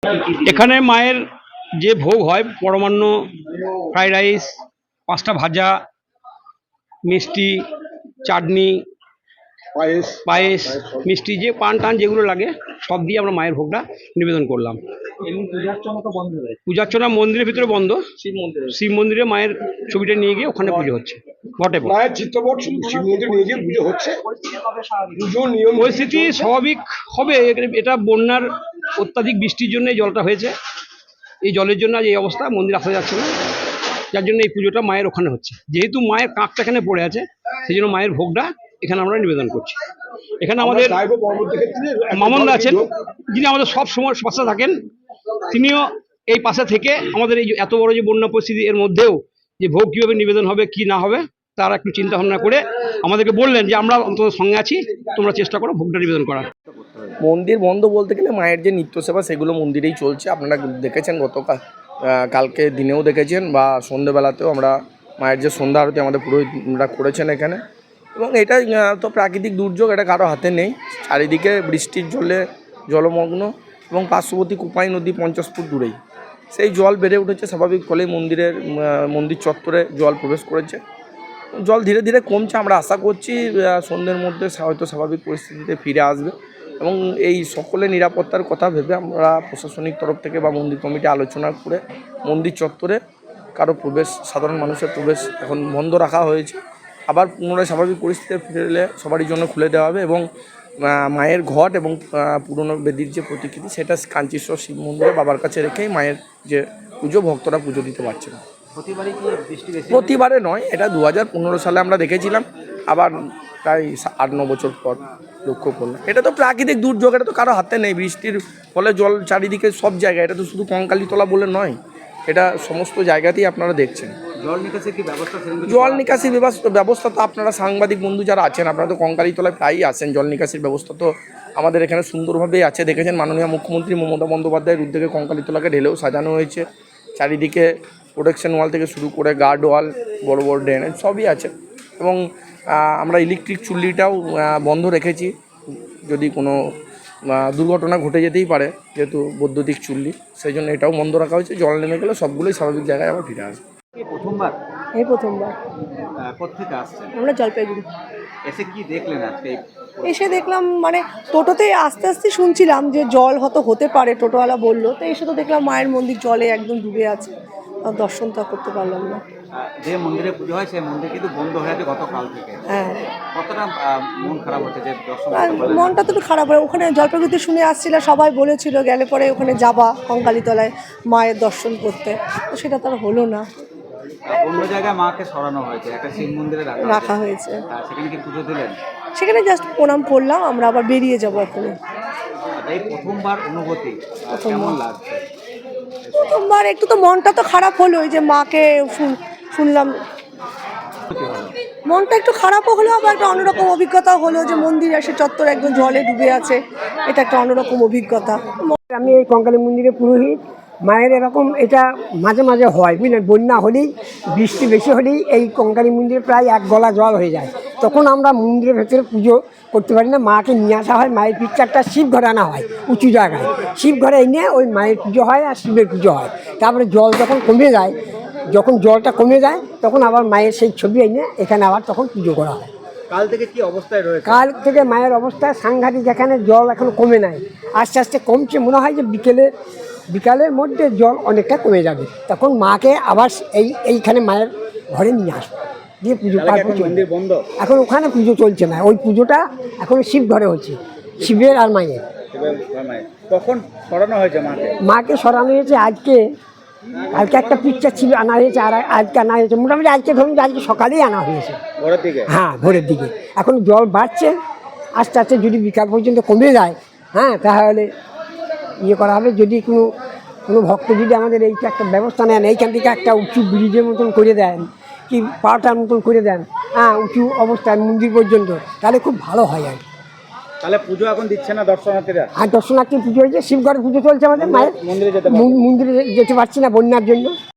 এখানে মায়ের যে ভোগ হয় পরমান্ন, ফ্রাইড রাইস, 5টা ভাজা, মিষ্টি, চাটনি, পায়েস, মিষ্টি, যে পান টান যেগুলো লাগে সব দিয়ে আমরা মায়ের ভোগটা নিবেদন করলাম। পূজার্চনা মন্দিরের ভিতরে বন্ধ, শিব মন্দিরে মায়ের ছবিটা নিয়ে গিয়ে ওখানে পুজো হচ্ছে। ঘটে মায়ের চিত্রপট শিব মন্দিরে নিয়ে গিয়ে পুজো হচ্ছে। পরিস্থিতি স্বাভাবিক হবে। এটা বন্যার অত্যাধিক বৃষ্টির জন্য এই জলটা হয়েছে। এই জলের জন্য আজ এই অবস্থা, মন্দির আসা যাচ্ছে না, যার জন্য এই পুজোটা মায়ের ওখানে হচ্ছে। যেহেতু মায়ের কাকটা এখানে পড়ে আছে, সেই জন্য মায়ের ভোগটা এখানে আমরা নিবেদন করছি। এখানে আমাদের মামনদা আছেন, যিনি আমাদের সব সময় পাশে থাকেন। তিনিও এই পাশে থেকে আমাদের এই এত বড় যে বন্যা পরিস্থিতি, এর মধ্যেও যে ভোগ কীভাবে নিবেদন হবে কি না হবে তারা একটু চিন্তা ভাবনা করে আমাদেরকে বললেন যে আমরা অন্তত সঙ্গে আছি, তোমরা চেষ্টা করো ভোগটা নিবেদন করার। মন্দির বন্ধ বলতে গেলে মায়ের যে নিত্য সেবা সেগুলো মন্দিরেই চলছে। আপনারা দেখেছেন কালকে দিনেও দেখেছেন বা সন্ধ্যেবেলাতেও আমরা মায়ের যে সন্ধ্যা আরতি আমাদের পুরোহিতরা করেছেন এখানে। এবং এটা তো প্রাকৃতিক দুর্যোগ, এটা কারো হাতে নেই। চারিদিকে বৃষ্টির জলে জলমগ্ন এবং পার্শ্ববর্তী কোপাই নদী 50 ফুট দূরেই সেই জল বেড়ে উঠেছে। স্বাভাবিক ফলেই মন্দির চত্বরে জল প্রবেশ করেছে। জল ধীরে ধীরে কমছে, আমরা আশা করছি সন্ধ্যের মধ্যে হয়তো স্বাভাবিক পরিস্থিতিতে ফিরে আসবে। এবং এই সকলের নিরাপত্তার কথা ভেবে আমরা প্রশাসনিক তরফ থেকে বা মন্দির কমিটি আলোচনা করে মন্দির চত্বরে কারো প্রবেশ, সাধারণ মানুষের প্রবেশ এখন বন্ধ রাখা হয়েছে। আবার পুনরায় স্বাভাবিক পরিস্থিতিতে ফিরে সবারই জন্য খুলে দেওয়া হবে। এবং মায়ের ঘট এবং পুরনো বেদির যে প্রতিকৃতি সেটা কাঞ্চীশ্বর শিব মন্দিরে বাবার কাছে রেখেই মায়ের যে পুজো, ভক্তরা পুজো দিতে পারছে না। প্রতিবারে নয়, এটা 2015 সালে আমরা দেখেছিলাম, আবার প্রায় 8-9 বছর পর লক্ষ্য করলাম। এটা তো প্রাকৃতিক দুর্যোগ, এটা তো কারো হাতে নেই। বৃষ্টির ফলে জল চারিদিকে সব জায়গায়, এটা তো শুধু কঙ্কালীতলা বলে নয়, এটা সমস্ত জায়গাতেই আপনারা দেখছেন। জল নিকাশির ব্যবস্থা তো আপনারা সাংবাদিক বন্ধু যারা আছেন, আপনারা তো কঙ্কালীতলায় প্রায়ই আসেন। জল নিকাশির ব্যবস্থা তো আমাদের এখানে সুন্দরভাবেই আছে। দেখেছেন মাননীয় মুখ্যমন্ত্রী মমতা বন্দ্যোপাধ্যায়ের উদ্যোগে কঙ্কালীতলাকে ঢেলেও সাজানো হয়েছে। চারিদিকে প্রোটেকশন ওয়াল থেকে শুরু করে গার্ড ওয়াল, বড় বড় ড্রেনেজ সবই আছে। এবং আমরা ইলেকট্রিক চুল্লিটাও বন্ধ রেখেছি, যদি কোনো দুর্ঘটনা ঘটে যেতেই পারে, যেহেতু বৈদ্যুতিক চুল্লি, সেই জন্য এটাও বন্ধ রাখা হয়েছে। জল নেমে গেলে সবগুলোই স্বাভাবিক জায়গায় আবার ফিরে আসবে। প্রথমবার কোত্থেকে আসছেন? আমরা জলপাইগুড়ি। এসে কি দেখলেন আজকে? এসে দেখলাম, মানে টোটোতে আস্তে আস্তে শুনছিলাম যে জল হতে পারে, টোটোওয়ালা বললো, তো এসে তো দেখলাম মায়ের মন্দির জলে একদম ডুবে আছে। দর্শনটা করতে পারলাম না। যে মন্দিরে পুজো হয় সেই মন্দির কিন্তু বন্ধ হয়ে আছে গতকাল থেকে। হ্যাঁ, কতটা মন খারাপ হচ্ছে যে দর্শন? মনটা তো একটু খারাপ হয়। ওখানে জলপাইগুড়িতে শুনে আসছিল, সবাই বলেছিল গেলে পরে ওখানে যাবা কঙ্কালীতলায় মায়ের দর্শন করতে, তো সেটা তার হলো না। অন্য জায়গায় মাকে সরানো হয়েছে, একটা শিব মন্দিরে রাখা হয়েছে। সেখানে কি পুজো দিলেন? সেখানে জাস্ট প্রণাম করলাম, আমরা আবার বেরিয়ে যাবো এখন। এই প্রথমবার অনুভূতি কেমন লাগছে? প্রথমবার একটু তো মনটা তো খারাপ হলো, যে মাকে শুনলাম, মনটা একটু খারাপও হলো, আবার একটা অন্যরকম অভিজ্ঞতা হলো যে মন্দির এসে চত্বর একদম জলে ডুবে আছে, এটা একটা অন্যরকম অভিজ্ঞতা। আমি এই কঙ্কালী মন্দিরে পুরোহিত। মায়ের এরকম এটা মাঝে মাঝে হয়, বুঝলেন, বন্যা হলেই, বৃষ্টি বেশি হলেই এই কঙ্কালী মন্দিরে প্রায় 1 গলা জল হয়ে যায়। তখন আমরা মন্দিরের ভেতরে পুজো করতে পারি না, মাকে নিয়ে আসা হয়, মায়ের পিকচারটা শিব ঘরে আনা হয় উঁচু জায়গায়। শিব ঘরে এনে ওই মায়ের পুজো হয় আর শিবের পুজো হয়। তারপরে জল যখন কমে যায়, যখন জলটা কমে যায় তখন আবার মায়ের সেই ছবি এনে এখানে আবার তখন পুজো করা হয়। কাল থেকে কি অবস্থায় রয়েছে? কাল থেকে মায়ের অবস্থা সাংঘাতিক, এখানে জল এখন কমে নাই, আস্তে আস্তে কমছে। মনে হয় যে বিকালের মধ্যে জল অনেকটা কমে যাবে, তখন মাকে আবার এইখানে মায়ের ঘরে নিয়ে আসবে, দিয়ে পুজো মন্দির বন্ধ। এখন ওখানে পুজো চলছে না, ওই পুজোটা এখন শিব ঘরে হচ্ছে, শিবের আর মায়ের। কখন সরানো হয়েছে মাকে সরানো হয়েছে কালকে একটা পিকচার ছিল আনা হয়েছে, আর আজকে আনা হয়েছে। মোটামুটি আজকে ধরুন আজকে সকালেই আনা হয়েছে, ভোরের দিকে। হ্যাঁ, ভোরের দিকে। এখন জল বাড়ছে আস্তে আস্তে, যদি বিকাল পর্যন্ত কমে যায়, হ্যাঁ, তাহলে করা হবে। যদি কোনো ভক্ত যদি আমাদের এইটা একটা ব্যবস্থা নেন, এইখান থেকে একটা উঁচু ব্রিজের মতন করে দেন, কি পাটার মতন করে দেন, হ্যাঁ, উঁচু অবস্থায় মন্দির পর্যন্ত, তাহলে খুব ভালো হয় আর কি। তাহলে পুজো এখন দিচ্ছে না দর্শনার্থীরা? আর দর্শনার্থী পুজো হয়েছে, শিবঘরে পুজো চলছে আমাদের মায়ের। মন্দিরে যেতে পারছি না বন্যার জন্য।